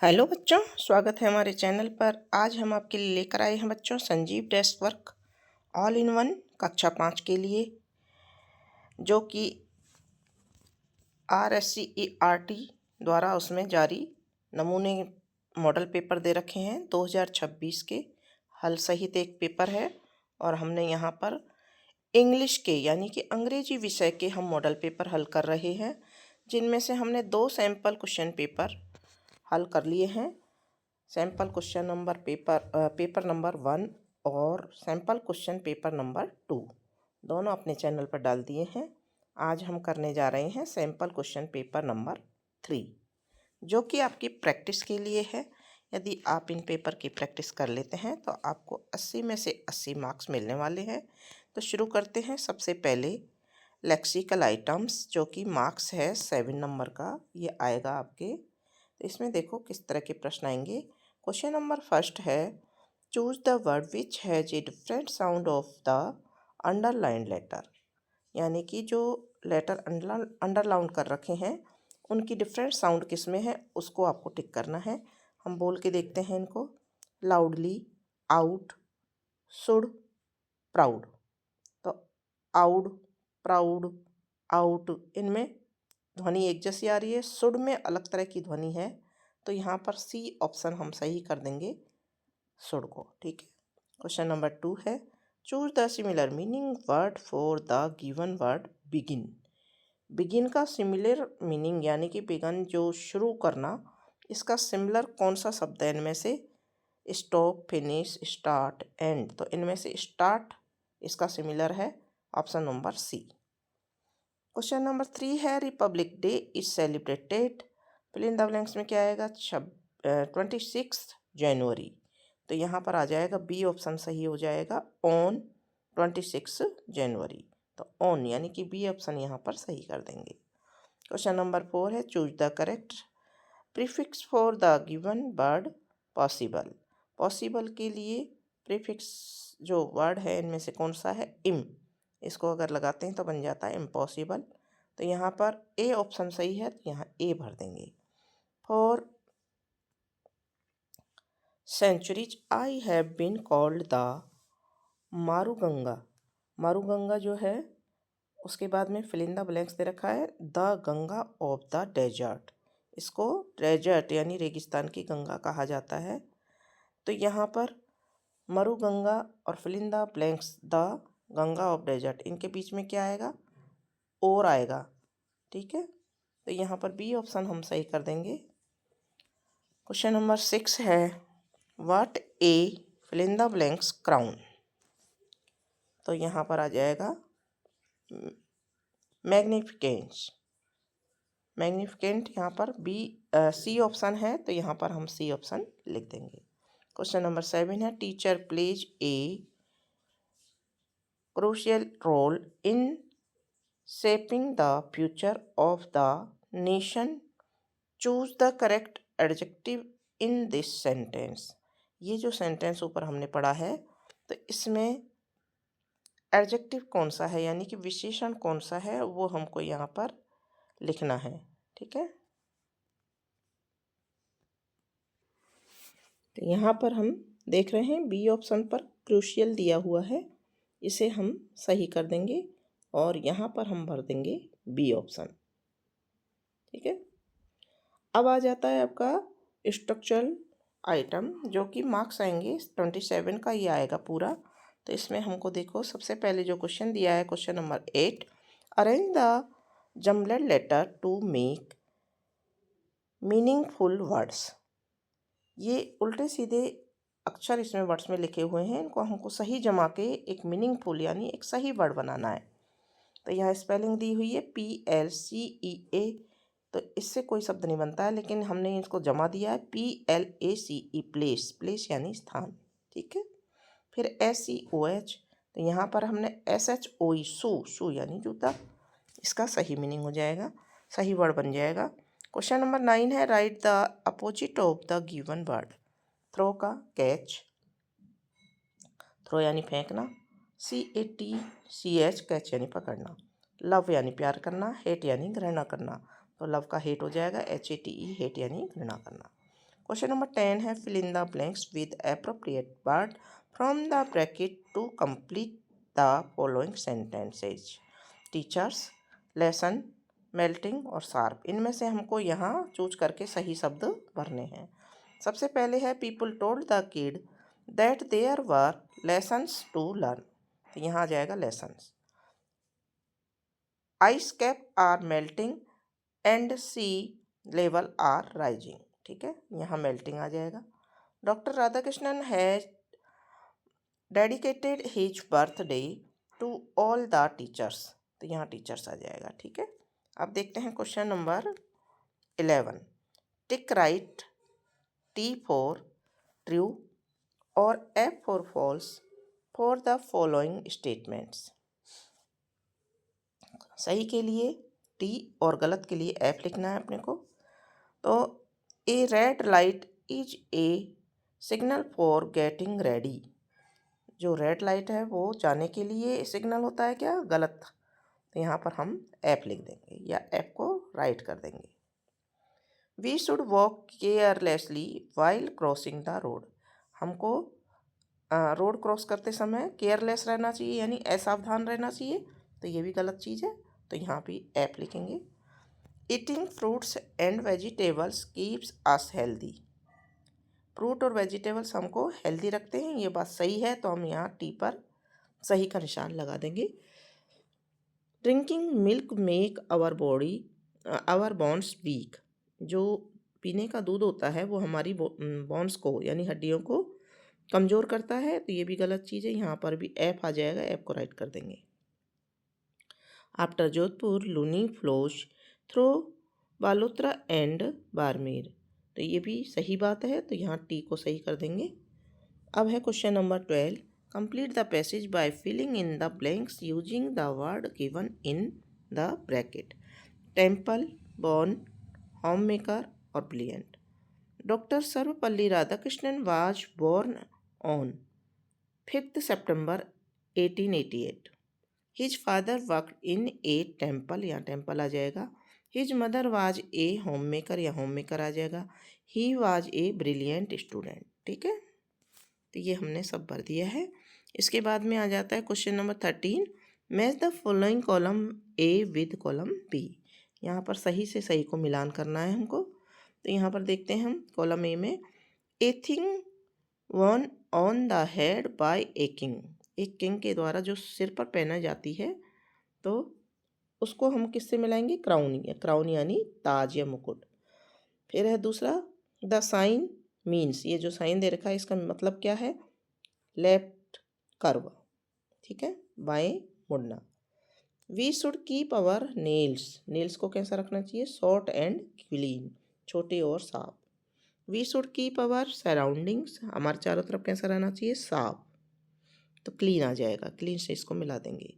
Hello बच्चों, स्वागत है हमारे चैनल पर। आज हम आपके लिए लेकर आए हैं बच्चों Sanjeev desk work all in one कक्षा 5 के लिए, जो कि RSCERT द्वारा उसमें जारी नमूने मॉडल पेपर दे रखे हैं 2026 के हल सहित एक पेपर है। और हमने यहाँ पर इंग्लिश के यानी कि अंग्रेजी विषय के हम मॉडल पेपर हल कर रहे हैं, जिनमें से हमने 2 सैम्पल क्वेश्चन पेपर हल कर लिए हैं। Sample question number paper number 1 और सैम्पल क्वेश्चन पेपर नंबर 2 दोनों अपने चैनल पर डाल दिए हैं। आज हम करने जा रहे हैं सैम्पल क्वेश्चन पेपर नंबर 3, जो कि आपकी प्रैक्टिस के लिए है। यदि आप इन पेपर की प्रैक्टिस कर लेते हैं तो आपको 80 में से 80 मार्क्स मिलने वाले हैं। तो शुरू करते हैं। सबसे पहले लेक्सिकल आइटम्स, जो कि मार्क्स है 7 नंबर का, ये आएगा आपके। तो इसमें देखो किस तरह के प्रश्न आएंगे। क्वेश्चन नंबर फर्स्ट है, choose the word which has a different sound of the underline letter. यानी कि जो लेटर अंडरलाइन कर रखे हैं उनकी डिफरेंट साउंड किस में है, उसको आपको टिक करना है। हम बोल के देखते हैं इनको। Loudly, out, should, proud. तो आउड, प्राउड, आउट, इनमें ध्वनि एक जैसी आ रही है। शुड में अलग तरह की ध्वनि है, तो यहाँ पर सी ऑप्शन हम सही कर देंगे, शुड को। ठीक है। क्वेश्चन नंबर 2 है, choose the similar meaning word for the given word begin. Begin का सिमिलर मीनिंग यानी कि बिगन जो शुरू करना, इसका सिमिलर कौन सा शब्द है इनमें से? Stop, finish, start, and. तो इनमें से स्टार्ट इसका सिमिलर है, option number C. Question number 3 है, Republic Day is celebrated. Fill in the blanks में क्या आएगा? 26 जनवरी। तो यहाँ पर आ जाएगा बी ऑप्शन सही हो जाएगा, ऑन 26 जनवरी। तो ऑन यानी कि बी ऑप्शन यहाँ पर सही कर देंगे। क्वेश्चन नंबर 4 है, choose the correct prefix for the given word possible. Possible के लिए प्रीफिक्स जो वर्ड है इनमें से कौन सा है? इम। इसको अगर लगाते हैं तो बन जाता है इम्पॉसिबल। तो यहाँ पर ए ऑप्शन सही है, तो यहाँ ए भर देंगे। For centuries I have been called the Maruganga. Maruganga जो है उसके बाद में फिल इन द ब्लैंक्स दे रखा है, the Ganga of the desert. इसको डेजर्ट यानी रेगिस्तान की गंगा कहा जाता है। तो यहाँ पर मरुगंगा और fill in the blanks the Ganga of desert, इनके बीच में क्या आएगा? और आएगा। ठीक है। तो यहाँ पर बी ऑप्शन हम सही कर देंगे। क्वेश्चन नंबर 6 है, what a fill in the blanks crown. तो यहाँ पर आ जाएगा मैग्निफिकेंस। मैग्निफिकेंट यहाँ पर सी ऑप्शन है, तो यहाँ पर हम सी ऑप्शन लिख देंगे। क्वेश्चन नंबर 7 है, teacher plays a crucial role in shaping the future of the nation. Choose the correct adjective in this sentence. ये जो सेंटेंस ऊपर हमने पढ़ा है, तो इसमें एडजेक्टिव कौन सा है यानी कि विशेषण कौन सा है, वो हमको यहाँ पर लिखना है। ठीक है। तो यहाँ पर हम देख रहे हैं बी ऑप्शन पर क्रूशियल दिया हुआ है, इसे हम सही कर देंगे और यहाँ पर हम भर देंगे बी ऑप्शन। ठीक है। अब आ जाता है आपका स्ट्रक्चरल आइटम, जो कि मार्क्स आएंगे 27 का ये आएगा पूरा। तो इसमें हमको देखो, सबसे पहले जो क्वेश्चन दिया है question number 8, arrange the jumbled letter to make meaningful words. ये उल्टे सीधे अक्षर इसमें वर्ड्स में लिखे हुए हैं, इनको हमको सही जमा के एक मीनिंगफुल यानी एक सही वर्ड बनाना है। तो यहाँ स्पेलिंग दी हुई है PLCEA, तो इससे कोई शब्द नहीं बनता है, लेकिन हमने इसको जमा दिया है PLACE, प्लेस। प्लेस यानी स्थान। ठीक है। फिर SEOH, तो यहाँ पर हमने SHOE, शू। शू यानी जूता। इसका सही मीनिंग हो जाएगा, सही वर्ड बन जाएगा। क्वेश्चन नंबर 9 है, write the opposite of the given word. Throw का कैच, थ्रो यानी फेंकना। CATCH, कैच यानी पकड़ना। लव यानी प्यार करना। हेट यानी घृणा करना। तो लव का हेट हो जाएगा HATE, हेट यानी घृणा करना। क्वेश्चन नंबर 10 है fill in the blanks with appropriate word from the bracket to complete the following sentences. Teachers, lesson, melting और शार्प, इनमें से हमको यहाँ चूज करके सही शब्द भरने हैं। सबसे पहले है people told the kid that there were lessons to learn, तो यहाँ आ जाएगा lessons. Ice cap are melting and sea level are rising, ठीक है, यहाँ मेल्टिंग आ जाएगा। Doctor Radhakrishnan has dedicated his birthday to all the teachers, तो यहाँ टीचर्स आ जाएगा, ठीक है। अब देखते हैं question number 11। Tick right T for true और F for false for the following statements. सही के लिए टी और गलत के लिए एफ लिखना है अपने को। तो a red light is a signal for getting ready, जो रेड लाइट है वो जाने के लिए सिग्नल होता है क्या, गलत, तो यहाँ पर हम एफ लिख देंगे या एफ को राइट कर देंगे। We should walk carelessly while crossing the road, हमको रोड क्रॉस करते समय केयरलेस रहना चाहिए यानी असावधान रहना चाहिए, तो ये भी गलत चीज़ है, तो यहाँ भी एफ लिखेंगे। Eating fruits and vegetables keeps us healthy, fruit और वेजिटेबल्स हमको हेल्दी रखते हैं, ये बात सही है, तो हम यहाँ टी पर सही का निशान लगा देंगे। Drinking milk make our body our bones weak, जो पीने का दूध होता है वो हमारी बोन्स को यानी हड्डियों को कमज़ोर करता है, तो ये भी गलत चीज़ है, यहाँ पर भी एफ आ जाएगा, एफ को राइट कर देंगे। After Jodhpur Luni flows through Balotra and Barmer, तो ये भी सही बात है, तो यहाँ टी को सही कर देंगे। अब है question number 12। Complete the passage by filling in the blanks using the word given in the bracket. Temple, born, home maker और brilliant. Doctor Sarvepalli Radhakrishnan was born on 5th September 1888। His father worked in a temple, यहाँ temple आ जाएगा। His mother was a home maker, या home maker आ जाएगा। He was a brilliant student, ठीक है, तो ये हमने सब भर दिया है। इसके बाद में आ जाता है question number 13। Match the following column A with column B, यहाँ पर सही से सही को मिलान करना है हमको, तो यहाँ पर देखते हैं हम कॉलम ए में a thing worn on the head by a king, एक किंग के द्वारा जो सिर पर पहना जाती है, तो उसको हम किससे मिलाएंगे, क्राउन, क्राउन यानी ताज या मुकुट। फिर है दूसरा द साइन मीन्स, ये जो साइन दे रखा है इसका मतलब क्या है, लेफ्ट कर्व, ठीक है, बाएं मुड़ना। We should keep our nails, nails को कैसा रखना चाहिए, शॉर्ट एंड क्लीन, छोटे और साफ। We should keep our surroundings, हमारे चारों तरफ कैसा रहना चाहिए, साफ, तो क्लीन आ जाएगा, क्लीन से इसको मिला देंगे।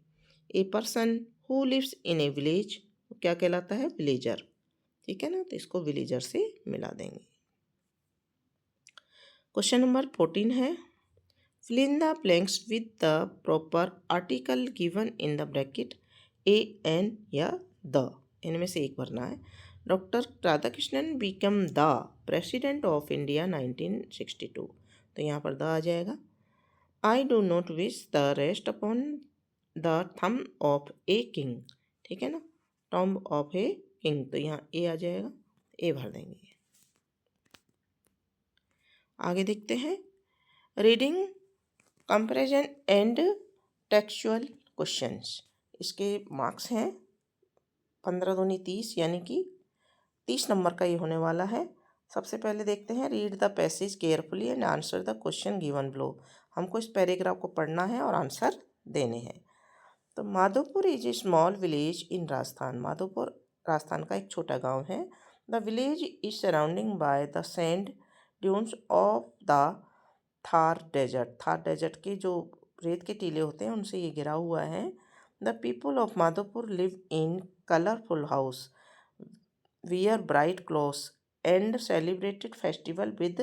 A person who lives in a village, क्या कहलाता है, विलेजर, ठीक है ना, तो इसको विलेजर से मिला देंगे। क्वेश्चन नंबर 14 है fill in the blanks with the proper article given in the bracket a an या द, इनमें से एक भरना है। Doctor Radhakrishnan become the president of India 1962, तो यहाँ पर द आ जाएगा। I do not wish the rest upon the thumb of a king, ठीक है ना, टॉम्ब ऑफ ए किंग, तो यहाँ ए आ जाएगा, ए भर देंगे। आगे देखते हैं reading comparison and textual questions, इसके मार्क्स हैं 15 दूनी 30, यानी कि 30 नंबर का ये होने वाला है। सबसे पहले देखते हैं read the passage carefully and answer the question given below, हमको इस पैराग्राफ को पढ़ना है और आंसर देने हैं। तो Madhopur is a small village in Rajasthan, Madhopur Rajasthan का एक छोटा गांव है। The village is surrounding by the sand dunes of the Thar desert, Thar desert के जो रेत के टीले होते हैं उनसे ये घिरा हुआ है। The people of Madhopur live in colourful house, wear bright clothes and celebrated festival with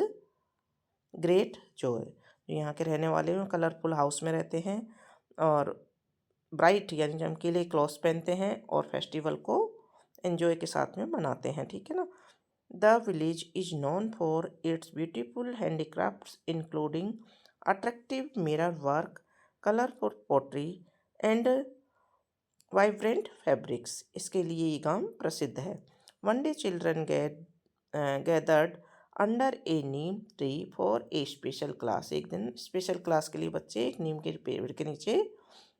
great Joy, यहाँ के रहने वाले कलरफुल हाउस में रहते हैं और ब्राइट यानी चमकीले क्लॉथ्स पहनते हैं और फेस्टिवल को एंजॉय के साथ में मनाते हैं, ठीक है ना। The village is known for its beautiful handicrafts, including attractive mirror work, colorful pottery, and vibrant fabrics. इसके लिए ये गांव प्रसिद्ध है। One day children gathered under A Neem tree for a special class. एक दिन स्पेशल क्लास के लिए बच्चे एक नीम के पेड़ के नीचे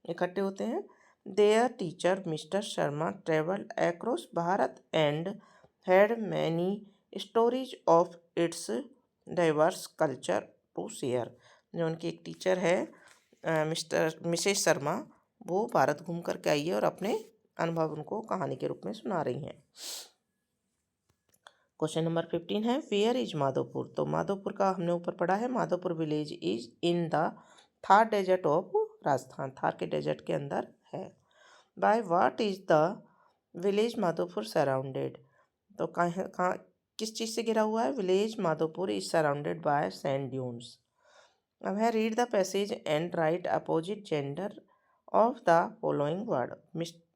इकट्ठे होते हैं। Their teacher mister Sharma travelled across Bharat and had many stories of its diverse culture to share. जो उनकी एक टीचर है मिसेस शर्मा, वो भारत घूम कर के आई है और अपने अनुभव उनको कहानी के रूप में सुना रही हैं। क्वेश्चन नंबर 15 है वेयर इज माधोपुर। तो माधोपुर का हमने ऊपर पढ़ा है, Madhopur village is in the Thar desert of Rajasthan. Thar के डेजर्ट के अंदर है। By what is the village Madhopur surrounded. तो कहाँ किस चीज़ से घिरा हुआ है? Village Madhopur is surrounded by sand dunes. अब है read the passage and write opposite gender of the following word.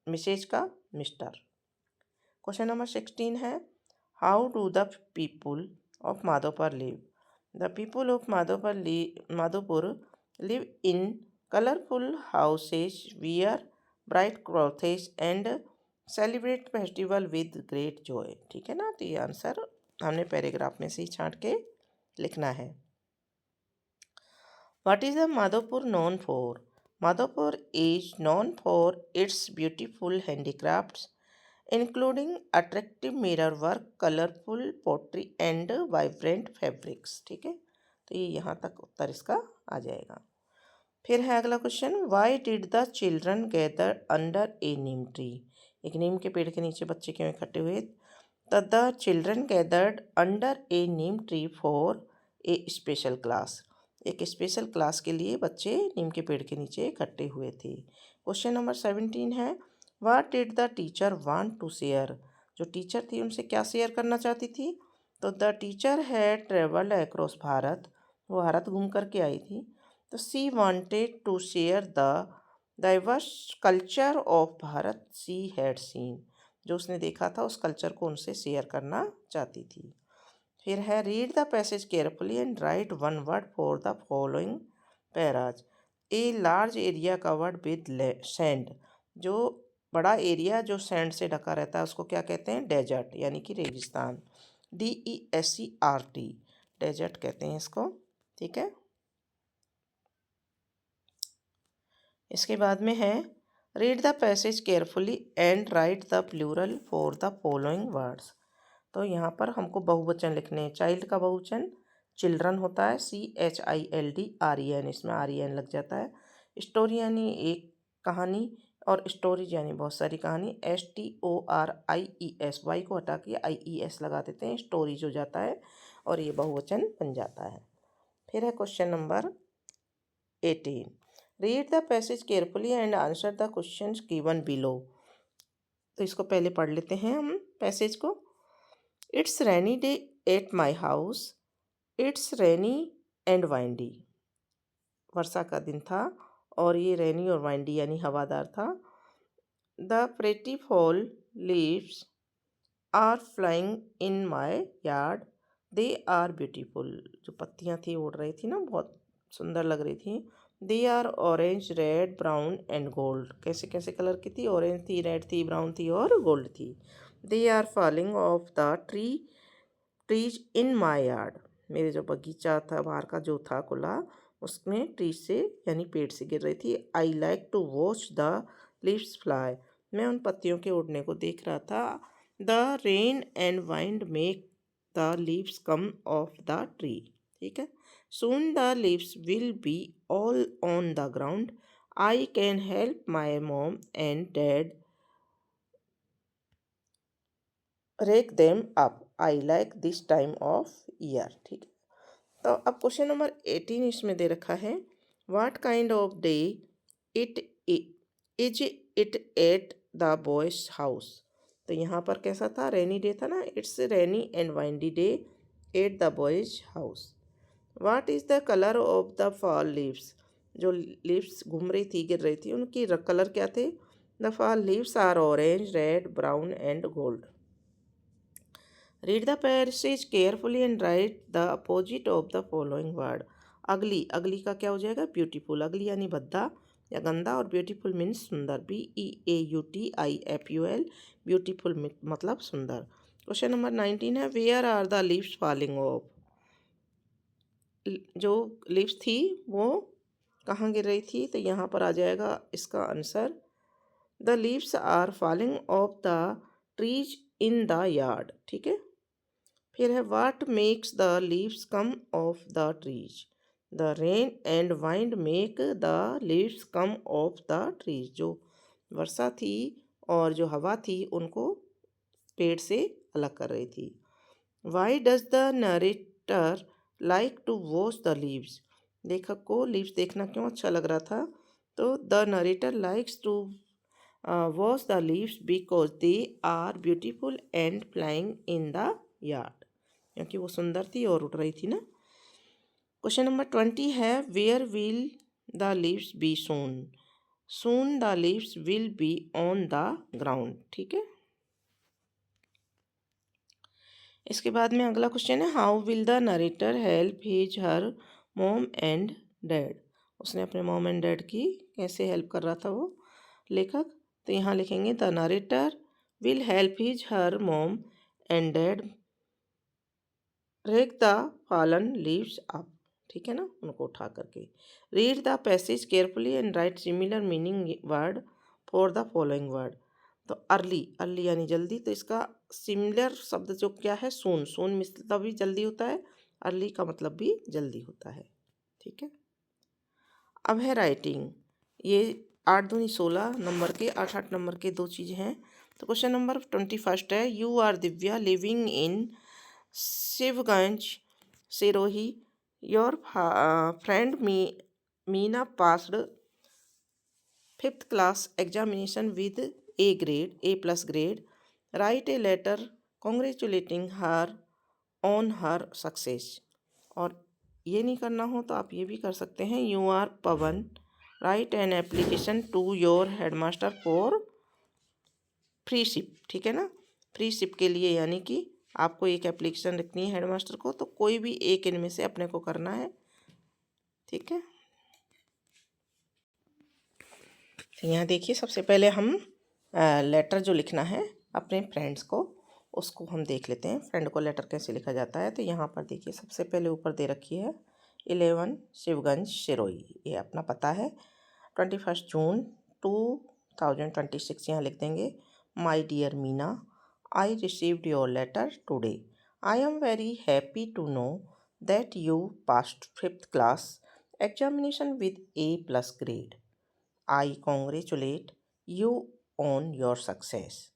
Mrs का मिस्टर। क्वेश्चन नंबर 16 है how do the people of Madhopur live. The people of Madhopur live in colourful houses, wear bright clothes and celebrate festival with great Joy. ठीक है ना, तो ये answer हमने paragraph में से ही छांट के लिखना है। What is the Madhopur known for. Madhopur is known for its beautiful handicrafts, including attractive mirror work, colorful pottery and vibrant fabrics। ठीक है, तो ये यहाँ तक उत्तर इसका आ जाएगा। फिर है अगला question why did the children gather under A Neem tree. एक नीम के पेड़ के नीचे बच्चे क्यों इकट्ठे हुए? The children gathered under A Neem tree for a special class. एक स्पेशल क्लास के लिए बच्चे नीम के पेड़ के नीचे इकट्ठे हुए थे। क्वेश्चन नंबर 17 है what did the teacher want to share. जो टीचर थी उनसे क्या शेयर करना चाहती थी? तो द टीचर है ट्रेवल्ड अक्रॉस भारत, वो भारत घूम करके आई थी। तो she wanted to share the diverse culture of Bharat she had seen. जो उसने देखा था उस कल्चर को उनसे शेयर करना चाहती थी। फिर है read the passage carefully and right one word for the following paras. A large area covered with sand. जो बड़ा एरिया जो सैंड से ढका रहता है उसको क्या कहते हैं? डेजर्ट, यानी कि रेगिस्तान। DESERT, डेजर्ट कहते हैं इसको। ठीक है, इसके बाद में है read the passage carefully and write the plural for the following words. तो यहाँ पर हमको बहुवचन लिखने हैं। चाइल्ड का बहुवचन चिल्ड्रन होता है, CHILDREN, इसमें REN लग जाता है। स्टोरी यानी एक कहानी, और स्टोरीज यानी बहुत सारी कहानी। STORIES, वाई को हटा के IES लगा देते हैं, स्टोरीज हो जाता है और ये बहुवचन बन जाता है। फिर है question number 18 read the passage carefully and answer the questions given below. तो इसको पहले पढ़ लेते हैं हम पैसेज को। It's rainy day at my house, it's rainy and windy. वर्षा का दिन था और ये रेनी और वाइंडी यानी हवादार था। The pretty fall leaves are flying in my yard, they are beautiful. जो पत्तियाँ थी उड़ रही थी ना, बहुत सुंदर लग रही थी। They are orange red brown and gold. कैसे कैसे कलर की थी? ऑरेंज थी, रेड थी, ब्राउन थी और गोल्ड थी। They are falling off the trees in my yard. मेरे जो बगीचा था बाहर का जो था खुला, उसमें ट्रीज से यानी पेड़ से गिर रही थी। I like to watch the leaves fly. मैं उन पत्तियों के उड़ने को देख रहा था। The rain and wind make the leaves come off the tree. ठीक है, soon the leaves will be all on the ground. I can help my mom and dad rake them up. I like this time of year. ठीक है, तो अब question number 18 इसमें दे रखा है what kind of day it is it at the boys house. तो यहाँ पर कैसा था? रेनी डे था ना, it's rainy and windy day at the boys house. What is the colour of the fall leaves. जो लीव्स घूम रही थी, गिर रही थी, उनकी कलर क्या थे? The fall leaves are orange red brown and gold. Read the passage carefully and write the opposite of the following word. Ugly, ugly का क्या हो जाएगा? ब्यूटीफुल। अगली यानी भद्दा या गंदा, और ब्यूटीफुल मीन्स सुंदर, BEAUTIFUL, ब्यूटीफुल मतलब सुंदर। क्वेश्चन नंबर 19 है, where are the leaves falling off. जो लीव्स थी वो कहाँ गिर रही थी? तो यहाँ पर आ जाएगा इसका answer, the leaves are falling off the trees in the yard. ठीक है। फिर है, what makes the leaves come off the trees. The rain and wind make the leaves come off the trees. जो वर्षा थी और जो हवा थी उनको पेड़ से अलग कर रही थी। Why does the narrator like to watch the leaves. लेखक को लीव्स देखना क्यों अच्छा लग रहा था? तो the narrator likes to watch the leaves because they are beautiful and flying in the yard, क्योंकि वो सुंदर थी और उड़ रही थी ना। क्वेश्चन नंबर 20 है, where will the leaves be soon. Soon the leaves will be on the ground. ठीक है। इसके बाद में अगला क्वेश्चन है, how will the narrator help his her mom and dad. उसने अपने मॉम एंड डैड की कैसे हेल्प कर रहा था वो लेखक? तो यहाँ लिखेंगे, the narrator will help his her mom and dad rake the fallen leaves up. ठीक है ना, उनको उठा करके। Read the passage carefully and write similar meaning word for the following word. तो अर्ली, अर्ली यानी जल्दी, तो इसका सिमिलर शब्द जो क्या है? सून। सून मतलब भी जल्दी होता है, अर्ली का मतलब भी जल्दी होता है। ठीक है। अब है राइटिंग। ये 8 दूनी 16 नंबर के, 8 नंबर के दो चीज़ें हैं। तो क्वेश्चन नंबर 21 है, you are Divya living in Shivganj Sirohi, your friend Meena passed 5th class examination with A+ grade. Write a letter congratulating her on her success। और ये नहीं करना हो तो आप ये भी कर सकते हैं, you are Pawan write an application to your headmaster for freeship. ठीक है ना, फ्री शिप के लिए यानी कि आपको एक एप्लीकेशन लिखनी है हेडमास्टर को, तो कोई भी एक इनमें से अपने को करना है। ठीक है। तो यहाँ देखिए, सबसे पहले हम लेटर जो लिखना है अपने फ्रेंड्स को, उसको हम देख लेते हैं फ्रेंड को लेटर कैसे लिखा जाता है। तो यहाँ पर देखिए, सबसे पहले ऊपर दे रखी है 11 शिवगंज सिरोही, ये अपना पता है। 21 जून 2026 यहाँ लिख देंगे, my dear Meena, I received your letter today. I am very happy to know that you passed 5th class examination with A+ grade. I congratulate you on your success.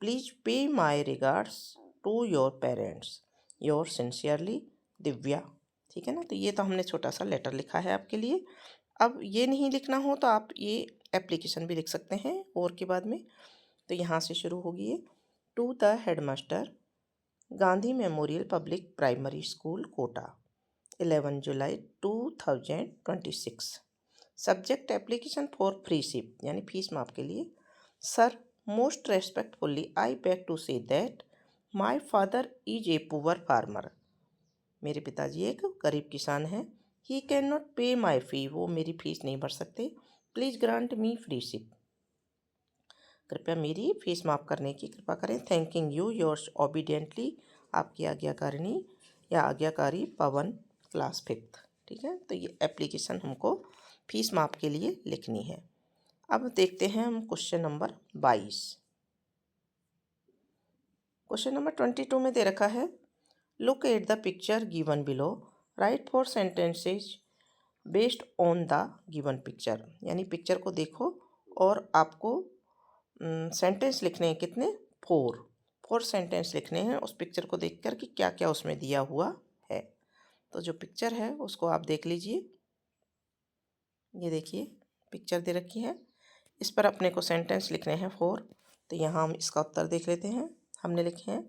Please pay my regards to your parents. Yours sincerely, Divya. ठीक है ना, तो ये तो हमने छोटा सा letter लिखा है आपके लिए। अब ये नहीं लिखना हो तो आप ये एप्लीकेशन भी लिख सकते हैं और के बाद में। तो यहाँ से शुरू होगी ये, to the headmaster, Gandhi memorial public primary school Kota, 11 July 2026। Subject application for freeship यानी फीस माफ के लिए। Sir, most respectfully I beg to say that my father is a poor farmer. मेरे पिताजी एक गरीब किसान हैं। ही कैन नॉट पे माई फी, वो मेरी फीस नहीं भर सकते। Please grant me free ship, कृपया मेरी फीस माफ़ करने की कृपा करें। थैंकिंग यू योर्स ओबीडियंटली, आपकी आज्ञाकारिणी या आज्ञाकारी पवन, क्लास 5th। ठीक है, तो ये एप्लीकेशन हमको फीस माफ के लिए लिखनी है। अब देखते हैं हम क्वेश्चन नंबर 22। क्वेश्चन नंबर 22 में दे रखा है, look at the picture given below, right 4 sentences based on the given picture. यानी पिक्चर को देखो और आपको सेंटेंस लिखने हैं कितने? 4 सेंटेंस लिखने हैं उस पिक्चर को देखकर कि क्या क्या उसमें दिया हुआ है। तो जो पिक्चर है उसको आप देख लीजिए। ये देखिए पिक्चर दे रखी है, इस पर अपने को सेंटेंस लिखने हैं 4। तो यहाँ हम इसका उत्तर देख लेते हैं। हमने लिखे हैं,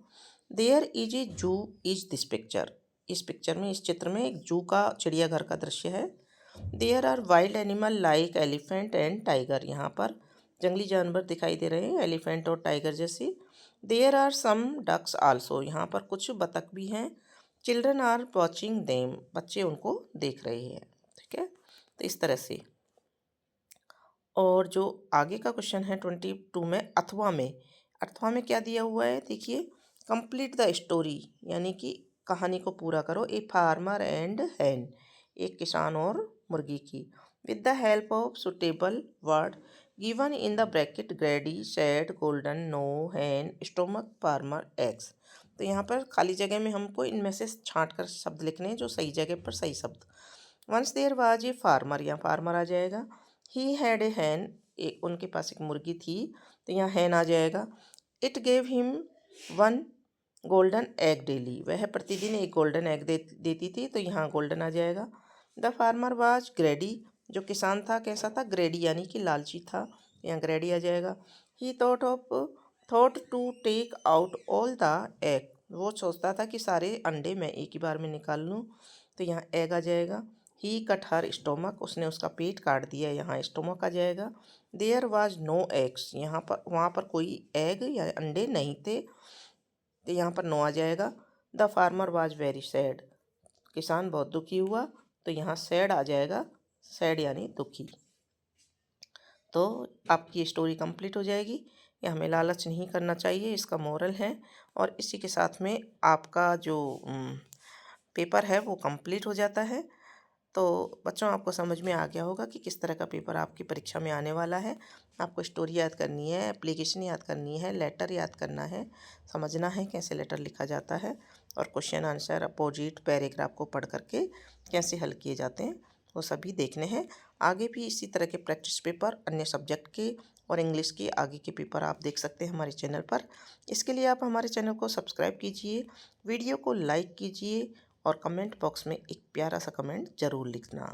देयर इज ए जू इज दिस पिक्चर। इस पिक्चर में, इस चित्र में एक जू का, चिड़ियाघर का दृश्य है। There are wild animal like elephant and tiger. यहाँ पर जंगली जानवर दिखाई दे रहे हैं, एलिफेंट और टाइगर जैसे। There are some ducks also, यहाँ पर कुछ बतख भी हैं। चिल्ड्रन आर वॉचिंग देम, बच्चे उनको देख रहे हैं। ठीक है, तो इस तरह से। और जो आगे का क्वेश्चन है 22 में, अथवा में क्या दिया हुआ है देखिए, कंप्लीट द स्टोरी, यानी कि कहानी को पूरा करो। ए फार्मर एंड हैन, एक किसान और मुर्गी की। With the help of suitable word given in the bracket, greedy, sad, golden, no, hen, stomach, farmer, eggs. तो यहाँ पर खाली जगह में हमको इनमें से छांट कर शब्द लिखने हैं, जो सही जगह पर सही शब्द। Once there was a farmer, यहाँ फार्मर आ जाएगा। ही हैड ए हैन, एक उनके पास एक मुर्गी थी, तो यहाँ हैन आ जाएगा। It gave him one golden egg daily, वह प्रतिदिन एक गोल्डन एग देती थी, तो यहाँ गोल्डन आ जाएगा। द फार्मर वाज ग्रेडी, जो किसान था कैसा था, ग्रेडी यानी कि लालची था, यहाँ ग्रेडी आ जाएगा। He thought to take out all the egg, वो सोचता था कि सारे अंडे मैं एक ही बार में निकाल लूँ, तो यहाँ एग आ जाएगा। ही कट हर स्टोमक, उसने उसका पेट काट दिया, यहाँ स्टोमक आ जाएगा। देयर वाज नो एग्स, यहाँ पर वहाँ पर कोई एग या अंडे नहीं थे, तो यहाँ पर नो आ जाएगा। The farmer was very sad, किसान बहुत दुखी हुआ, तो यहाँ सैड आ जाएगा, सैड यानी दुखी। तो आपकी स्टोरी कंप्लीट हो जाएगी। ये हमें लालच नहीं करना चाहिए, इसका मोरल है। और इसी के साथ में आपका जो पेपर है वो कंप्लीट हो जाता है। तो बच्चों, आपको समझ में आ गया होगा कि किस तरह का पेपर आपकी परीक्षा में आने वाला है। आपको स्टोरी याद करनी है, एप्लीकेशन याद करनी है, लेटर याद करना है, समझना है कैसे लेटर लिखा जाता है, और क्वेश्चन आंसर, अपोजिट, पैराग्राफ को पढ़ करके कैसे हल किए जाते हैं वो सभी देखने हैं। आगे भी इसी तरह के प्रैक्टिस पेपर अन्य सब्जेक्ट के और इंग्लिश के आगे के पेपर आप देख सकते हैं हमारे चैनल पर। इसके लिए आप हमारे चैनल को सब्सक्राइब कीजिए, वीडियो को लाइक कीजिए, और कमेंट बॉक्स में एक प्यारा सा कमेंट ज़रूर लिखना।